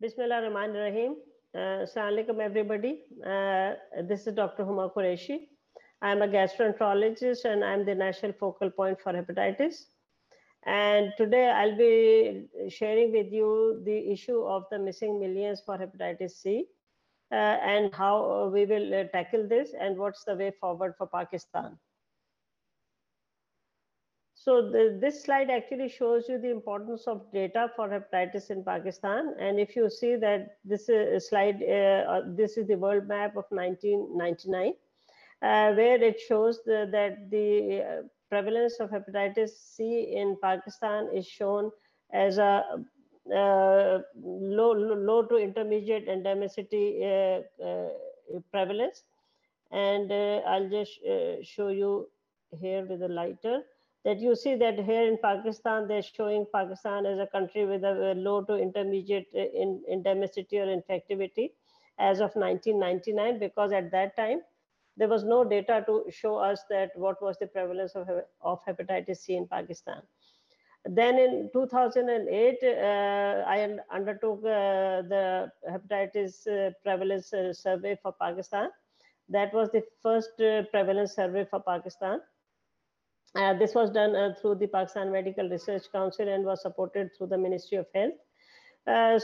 Bismillahirrahmanirrahim. Assalamu alaikum everybody. This is Dr. Huma Qureshi. I am a gastroenterologist and I am the national focal point for hepatitis. And today I'll be sharing with you the issue of the missing millions for hepatitis C and how we will tackle this and what's the way forward for Pakistan. So this slide actually shows you the importance of data for hepatitis in Pakistan. And if you see that this slide, this is the world map of 1999, where it shows that the prevalence of hepatitis C in Pakistan is shown as a low to intermediate endemicity prevalence. And I'll just show you here with a lighter that you see that here in Pakistan, they're showing Pakistan as a country with a low to intermediate endemicity or infectivity as of 1999, because at that time, there was no data to show us that what was the prevalence of hepatitis C in Pakistan. Then in 2008, I undertook the hepatitis prevalence survey for Pakistan. That was the first prevalence survey for Pakistan. This was done through the Pakistan Medical Research Council and was supported through the Ministry of Health.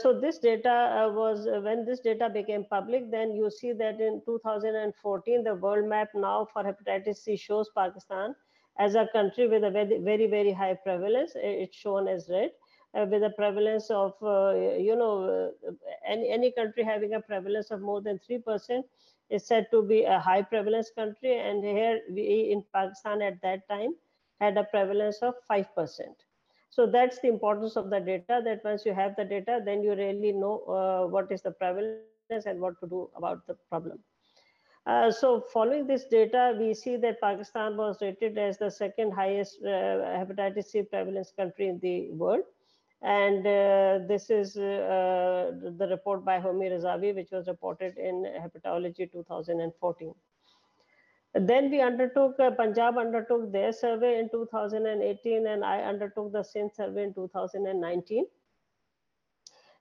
So this data was, when this data became public, then you see that in 2014, the world map now for hepatitis C shows Pakistan as a country with a very, very high prevalence. It's shown as red, with a prevalence of, any country having a prevalence of more than 3% is said to be a high prevalence country. And here we in Pakistan at that time had a prevalence of 5%. So that's the importance of the data, that once you have the data, then you really know what is the prevalence and what to do about the problem. So following this data, we see that Pakistan was rated as the second highest hepatitis C prevalence country in the world. And this is the report by Homi Razavi, which was reported in Hepatology 2014. Then we undertook, Punjab undertook their survey in 2018, and I undertook the Sindh survey in 2019.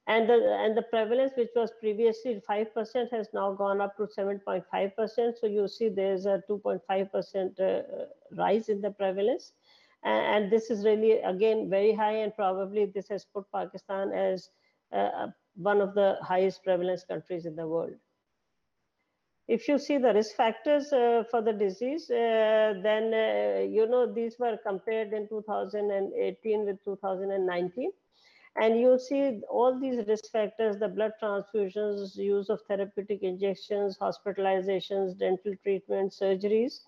And the prevalence, which was previously 5%, has now gone up to 7.5%. So you see there's a 2.5% rise in the prevalence. And this is really, again, very high, and probably this has put Pakistan as one of the highest prevalence countries in the world. If you see the risk factors for the disease, then, these were compared in 2018 with 2019. And you see all these risk factors, the blood transfusions, use of therapeutic injections, hospitalizations, dental treatment, surgeries.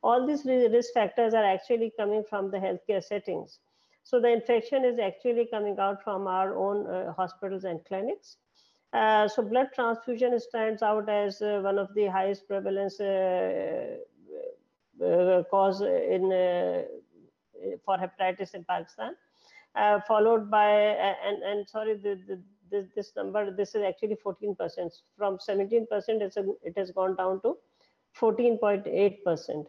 All these risk factors are actually coming from the healthcare settings. So the infection is actually coming out from our own hospitals and clinics. So blood transfusion stands out as one of the highest prevalence cause for hepatitis in Pakistan, followed by, this number, this is actually 14%. From 17%, it has gone down to 14.8%.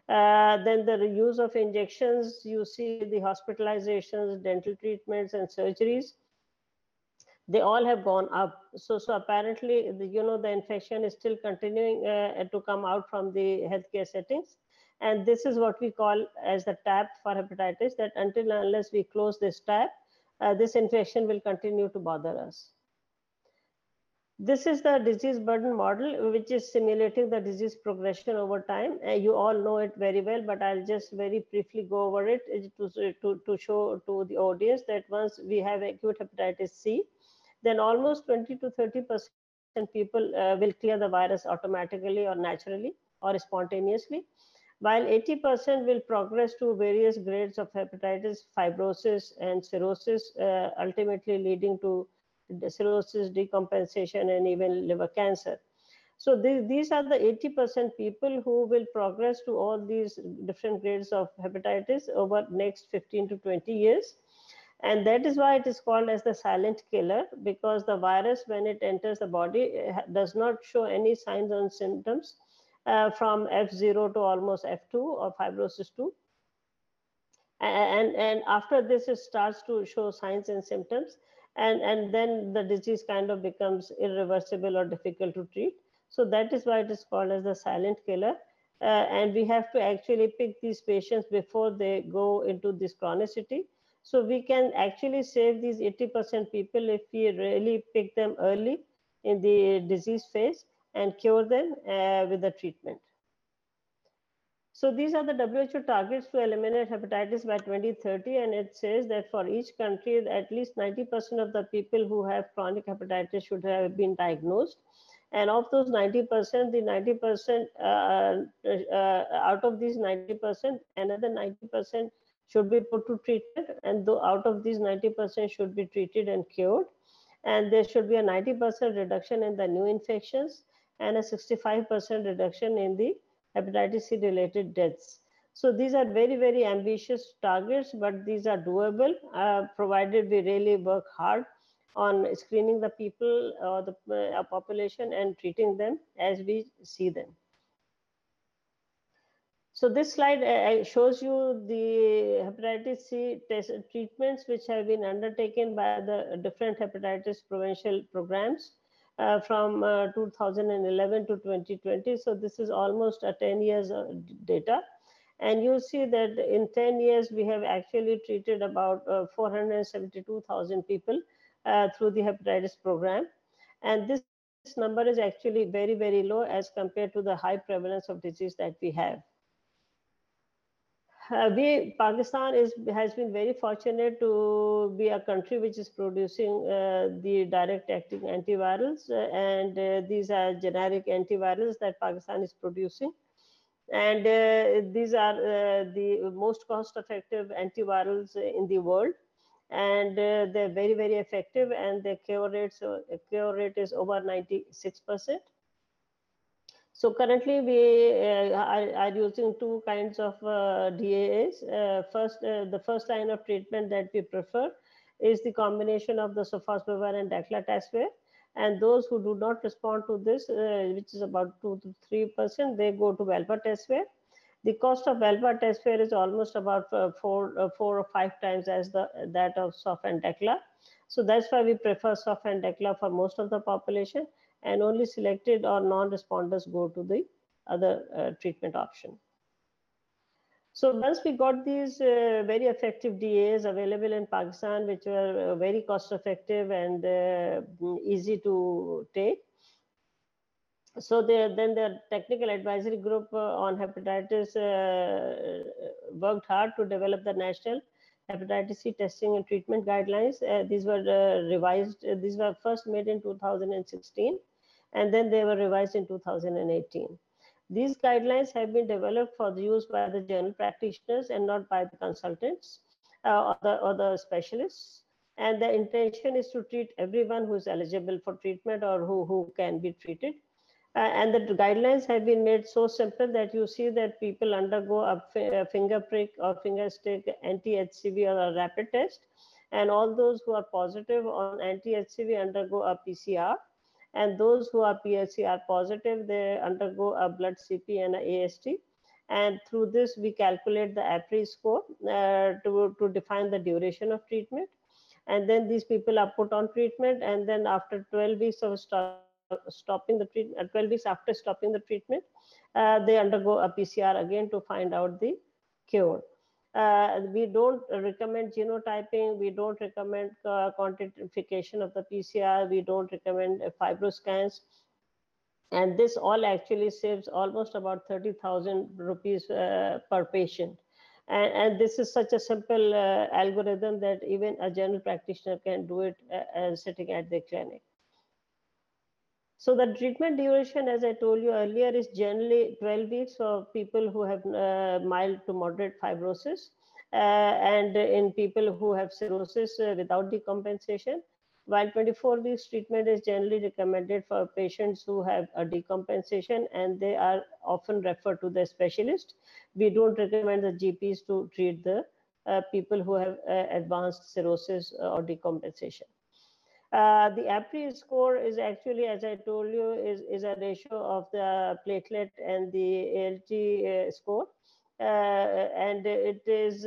Then the use of injections, you see the hospitalizations, dental treatments, and surgeries, they all have gone up. So apparently, the infection is still continuing to come out from the healthcare settings. And this is what we call as the tap for hepatitis, that until and unless we close this tap, this infection will continue to bother us. This is the disease burden model, which is simulating the disease progression over time. You all know it very well, but I'll just very briefly go over it to show to the audience that once we have acute hepatitis C, then almost 20 to 30% people will clear the virus automatically or naturally or spontaneously, while 80% will progress to various grades of hepatitis, fibrosis, and cirrhosis, ultimately leading to cirrhosis, decompensation, and even liver cancer. So these are the 80% people who will progress to all these different grades of hepatitis over next 15 to 20 years. And that is why it is called as the silent killer, because the virus, when it enters the body, does not show any signs and symptoms from F0 to almost F2 or fibrosis 2. And after this, it starts to show signs and symptoms. and then the disease kind of becomes irreversible or difficult to treat. So that is why it is called as the silent killer. And we have to actually pick these patients before they go into this chronicity. So we can actually save these 80% people if we really pick them early in the disease phase and cure them with the treatment. So these are the WHO targets to eliminate hepatitis by 2030, and it says that for each country, at least 90% of the people who have chronic hepatitis should have been diagnosed. And of those 90%, the 90% out of these 90%, another 90% should be put to treatment, and out of these 90% should be treated and cured. And there should be a 90% reduction in the new infections and a 65% reduction in the hepatitis C related deaths. So these are very, very ambitious targets, but these are doable, provided we really work hard on screening the people or the population and treating them as we see them. So this slide shows you the hepatitis C test treatments which have been undertaken by the different hepatitis prevention programs from 2011 to 2020. So this is almost a 10 years data. And you see that in 10 years, we have actually treated about 472,000 people through the hepatitis program. And this number is actually very, very low as compared to the high prevalence of disease that we have. Pakistan has been very fortunate to be a country which is producing the direct acting antivirals, and these are generic antivirals that Pakistan is producing. And these are the most cost effective antivirals in the world. And they're very, very effective, and the cure rate is over 96%. So currently we are using two kinds of DAAs. The first line of treatment that we prefer is the combination of the sofosbuvir and daclatasphere. And those who do not respond to this, which is about 2 to 3%, they go to valpatasvir. The cost of valpatasvir is almost about 4 or 5 times as that of sof and dacla. So that's why we prefer sof and dacla for most of the population, and only selected or non-responders go to the other treatment option. So once we got these very effective DAs available in Pakistan, which were very cost effective and easy to take. So then the technical advisory group on hepatitis worked hard to develop the national hepatitis C testing and treatment guidelines. These were revised. These were first made in 2016, and then they were revised in 2018. These guidelines have been developed for the use by the general practitioners and not by the consultants or the specialists. And the intention is to treat everyone who is eligible for treatment or who can be treated. And the guidelines have been made so simple that you see that people undergo a finger prick or finger stick anti-HCV or a rapid test. And all those who are positive on anti-HCV undergo a PCR. And those who are PCR positive, they undergo a blood CP and a AST. And through this, we calculate the APRI score to define the duration of treatment. And then these people are put on treatment. And then after 12 weeks of stopping the treatment, 12 weeks after stopping the treatment, they undergo a PCR again to find out the cure. We don't recommend genotyping. We don't recommend quantification of the PCR. We don't recommend fibroscans. And this all actually saves almost about 30,000 rupees per patient. And this is such a simple algorithm that even a general practitioner can do it sitting at the clinic. So the treatment duration, as I told you earlier, is generally 12 weeks for people who have mild to moderate fibrosis, and in people who have cirrhosis without decompensation, while 24 weeks treatment is generally recommended for patients who have a decompensation, and they are often referred to the specialist. We don't recommend the GPs to treat the people who have advanced cirrhosis or decompensation. The APRI score is actually, as I told you, is a ratio of the platelet and the ALT score. and it is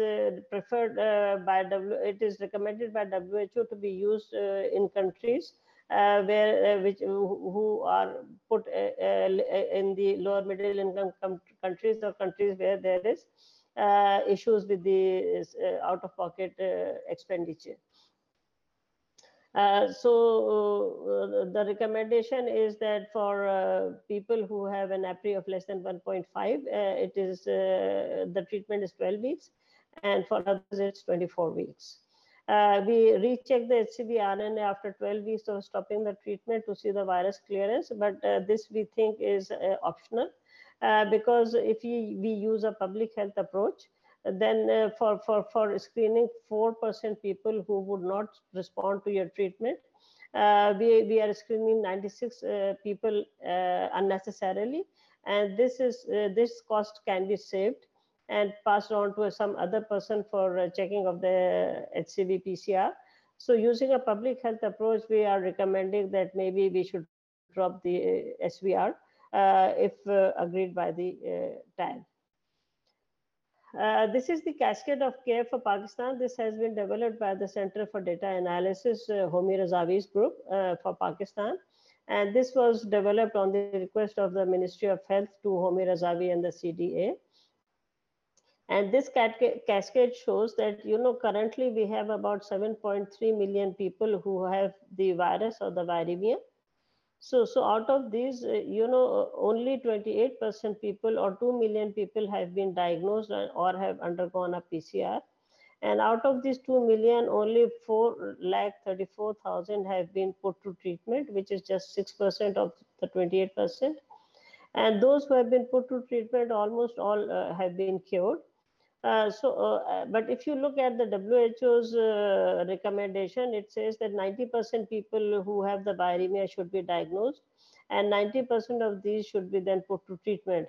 preferred it is recommended by WHO to be used in countries who are put in the lower middle income countries, or countries where there is issues with the out-of-pocket expenditure. The recommendation is that for people who have an APRI of less than 1.5, it is the treatment is 12 weeks, and for others it's 24 weeks. We recheck the HCV RNA after 12 weeks of stopping the treatment to see the virus clearance, but this we think is optional because if we use a public health approach, then for screening 4% people who would not respond to your treatment, we are screening 96 people unnecessarily, and this cost can be saved and passed on to some other person for checking of the HCV PCR. So using a public health approach, we are recommending that maybe we should drop the SVR if agreed by the TAG. This is the cascade of care for Pakistan. This has been developed by the Center for Data Analysis, Homi Razavi's group for Pakistan. And this was developed on the request of the Ministry of Health to Homi Razavi and the CDA. And this cascade shows that, currently we have about 7.3 million people who have the virus or the viremia. So out of these, only 28% people or 2 million people have been diagnosed or have undergone a PCR. And out of these 2 million, only 4,34,000 have been put to treatment, which is just 6% of the 28%. And those who have been put to treatment, almost all have been cured. But if you look at the WHO's recommendation, it says that 90% people who have the viremia should be diagnosed, and 90% of these should be then put to treatment.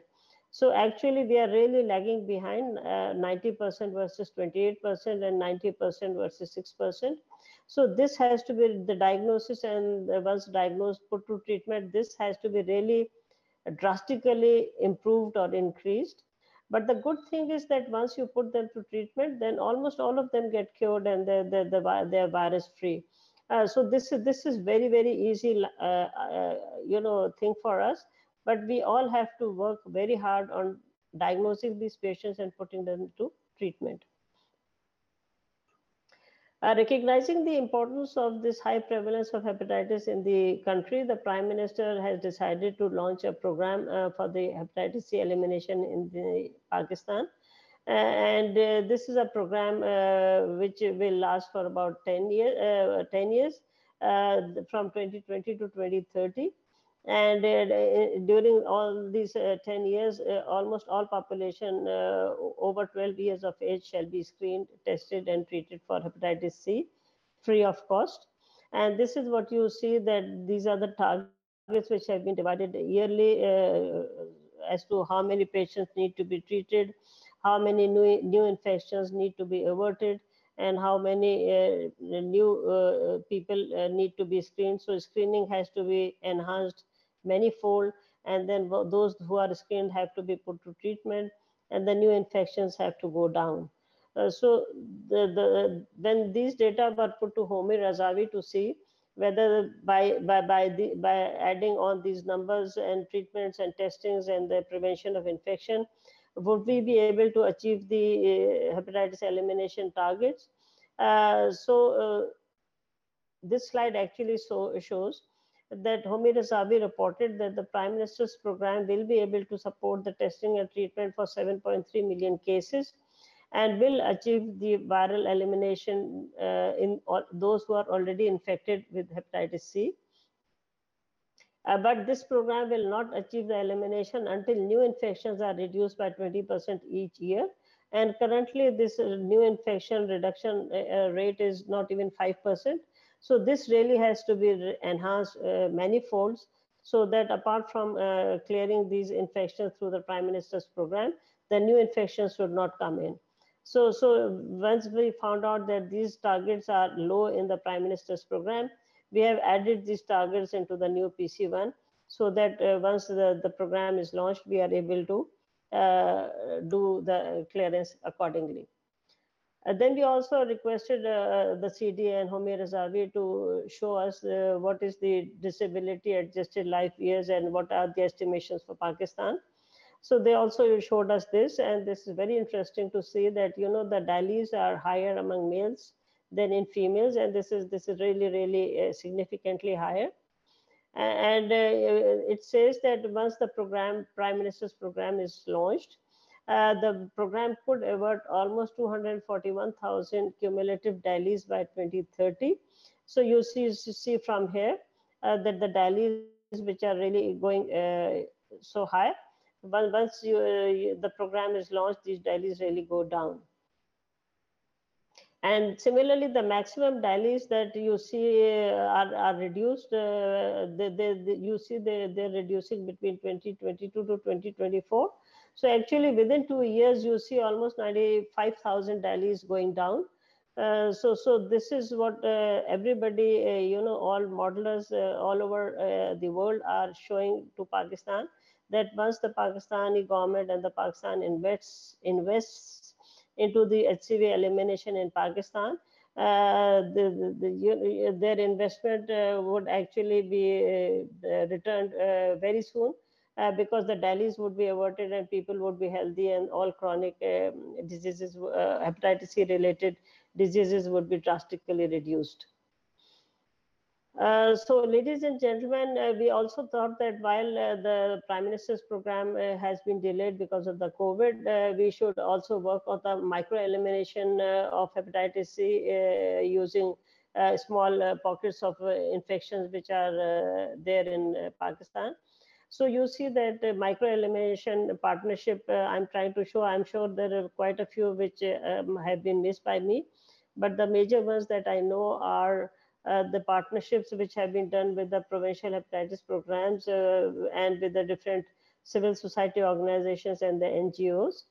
So actually, we are really lagging behind 90% versus 28% and 90% versus 6%. So this has to be the diagnosis, and once diagnosed, put to treatment, this has to be really drastically improved or increased. But the good thing is that once you put them to treatment, then almost all of them get cured and they're virus free. So this is very, very easy, thing for us. But we all have to work very hard on diagnosing these patients and putting them to treatment. Recognizing the importance of this high prevalence of hepatitis in the country, the Prime Minister has decided to launch a program for the hepatitis C elimination in Pakistan. This is a program which will last for about 10 years from 2020 to 2030. And during all these 10 years, almost all population over 12 years of age shall be screened, tested, and treated for hepatitis C free of cost. And this is what you see, that these are the targets which have been divided yearly as to how many patients need to be treated, how many new infections need to be averted, and how many new people need to be screened. So screening has to be enhanced manifold, and then those who are screened have to be put to treatment, and the new infections have to go down. So when these data were put to Homi Razavi to see whether by adding on these numbers and treatments and testings and the prevention of infection, would we be able to achieve the hepatitis elimination targets? This slide actually shows that Homi Razavi reported that the Prime Minister's program will be able to support the testing and treatment for 7.3 million cases and will achieve the viral elimination in those who are already infected with hepatitis C. But this program will not achieve the elimination until new infections are reduced by 20% each year. And currently, this new infection reduction rate is not even 5%. So this really has to be enhanced many folds, so that apart from clearing these infections through the Prime Minister's program, the new infections should not come in. So once we found out that these targets are low in the Prime Minister's program, we have added these targets into the new PC1, so that once the program is launched, we are able to do the clearance accordingly. Then we also requested the CDA and Homi Razavi to show us what is the disability adjusted life years and what are the estimations for Pakistan. So they also showed us this, and this is very interesting to see that, you know, the DALYs are higher among males than in females, and this is really significantly higher. And it says that once the program, Prime Minister's program, is launched, the program could avert almost 241,000 cumulative DALYs by 2030. So you see from here that the DALYs which are really going so high, once the program is launched, these DALYs really go down. And similarly, the maximum DALYs that you see are reduced. You see they're reducing between 2022 to 2024. So actually, within 2 years, you see almost 95,000 DALYs going down. So this is what everybody, you know, all modelers all over the world are showing to Pakistan, that once the Pakistani government and the Pakistan invests into the HCV elimination in Pakistan, their investment would actually be returned very soon, because the DALYs would be averted and people would be healthy, and all chronic diseases, hepatitis C related diseases would be drastically reduced. So, ladies and gentlemen, we also thought that while the Prime Minister's program has been delayed because of the COVID, we should also work on the micro-elimination of hepatitis C using small pockets of infections which are there in Pakistan. So you see that micro-elimination partnership I'm trying to show. I'm sure there are quite a few which have been missed by me, but the major ones that I know are the partnerships which have been done with the provincial hepatitis programs and with the different civil society organizations and the NGOs.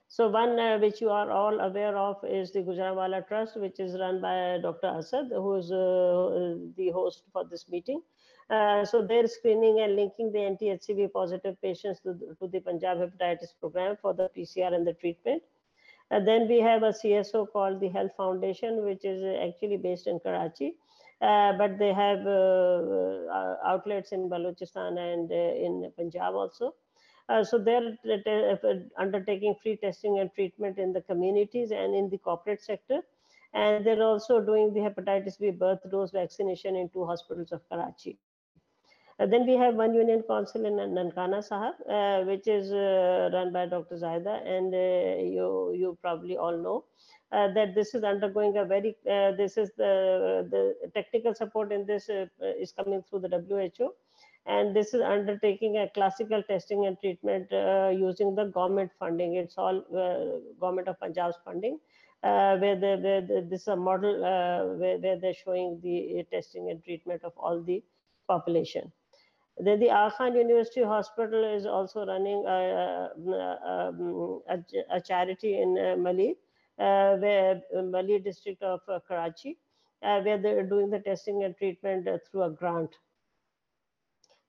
So one which you are all aware of is the Gujranwala Trust, which is run by Dr. Asad, who is the host for this meeting. So they're screening and linking the anti-HCV positive patients to the Punjab hepatitis program for the PCR and the treatment. And then we have a CSO called the Health Foundation, which is actually based in Karachi, but they have outlets in Balochistan and in Punjab also. So they're undertaking free testing and treatment in the communities and in the corporate sector. And they're also doing the hepatitis B birth dose vaccination in 2 hospitals of Karachi. Then we have One Union Council in Nankana Sahab, which is run by Dr. Zahida, and you probably all know that this is undergoing a very, this is the technical support in this is coming through the WHO, and this is undertaking a classical testing and treatment using the government funding. It's all government of Punjab's funding, where this is a model where they're showing the testing and treatment of all the population. Then the Aga Khan University Hospital is also running a charity in Mali, where Mali district of Karachi, where they're doing the testing and treatment through a grant.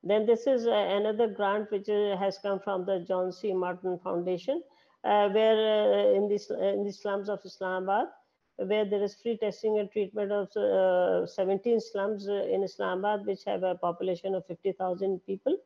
Then this is another grant which has come from the John C. Martin Foundation, where in the slums of Islamabad, where there is free testing and treatment of 17 slums in Islamabad, which have a population of 50,000 people.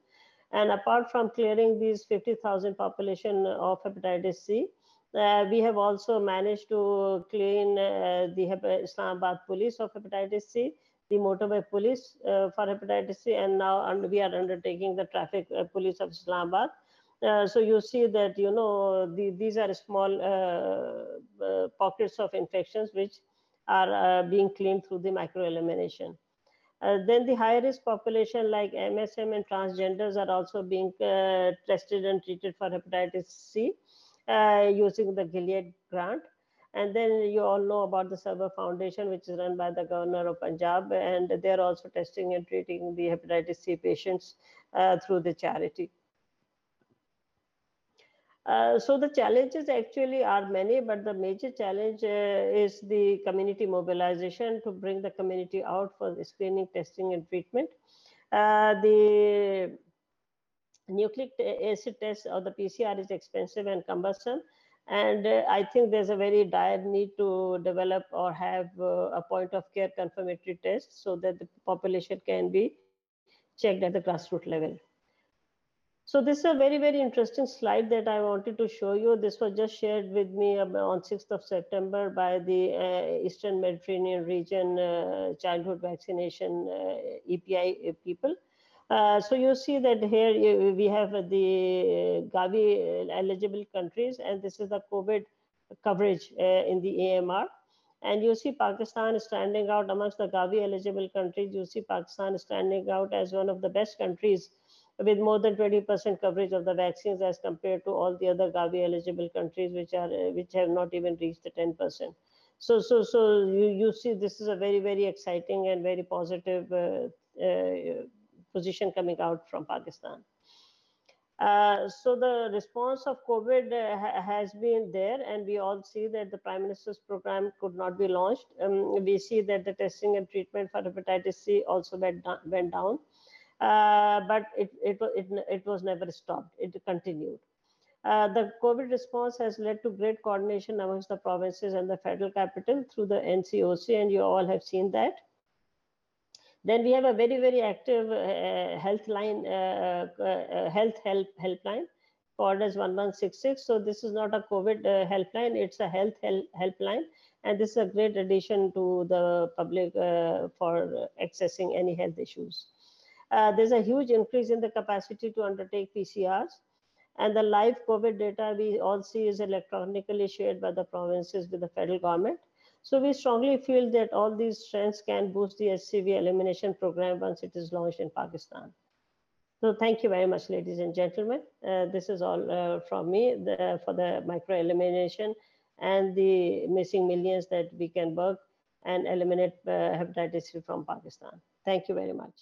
And apart from clearing these 50,000 population of hepatitis C, we have also managed to clean the Islamabad police of hepatitis C, the motorway police for hepatitis C, and now we are undertaking the traffic police of Islamabad. So you see that, you know, these are small pockets of infections which are being cleaned through the micro-elimination. Then the high-risk population like MSM and transgenders are also being tested and treated for hepatitis C using the Gilead grant. And then you all know about the Sabha Foundation, which is run by the Governor of Punjab, and they're also testing and treating the hepatitis C patients through the charity. So the challenges actually are many, but the major challenge is the community mobilization to bring the community out for the screening, testing, and treatment. The nucleic acid test or the PCR is expensive and cumbersome. And I think there's a very dire need to develop or have a point of care confirmatory test so that the population can be checked at the grassroots level. So this is a very, very interesting slide that I wanted to show you. This was just shared with me on 6th of September by the Eastern Mediterranean region childhood vaccination EPI people. So you see that here we have the Gavi eligible countries, and this is the COVID coverage in the AMR. And you see Pakistan standing out amongst the Gavi eligible countries. You see Pakistan standing out as one of the best countries with more than 20% coverage of the vaccines as compared to all the other Gavi eligible countries which have not even reached the 10%. So you see this is a very, very exciting and very positive position coming out from Pakistan. So the response of COVID has been there, and we all see that the Prime Minister's program could not be launched. We see that the testing and treatment for hepatitis C also went down, but it was never stopped. It continued. The COVID response has led to great coordination amongst the provinces and the federal capital through the NCOC, and you all have seen that. Then we have a very, very active health helpline called as 1166. So this is not a COVID helpline, it's a health helpline. And this is a great addition to the public for accessing any health issues. There's a huge increase in the capacity to undertake PCRs. And the live COVID data we all see is electronically shared by the provinces with the federal government. So we strongly feel that all these trends can boost the HCV elimination program once it is launched in Pakistan. So thank you very much, ladies and gentlemen. This is all from me for the micro elimination and the missing millions that we can work and eliminate hepatitis C from Pakistan. Thank you very much.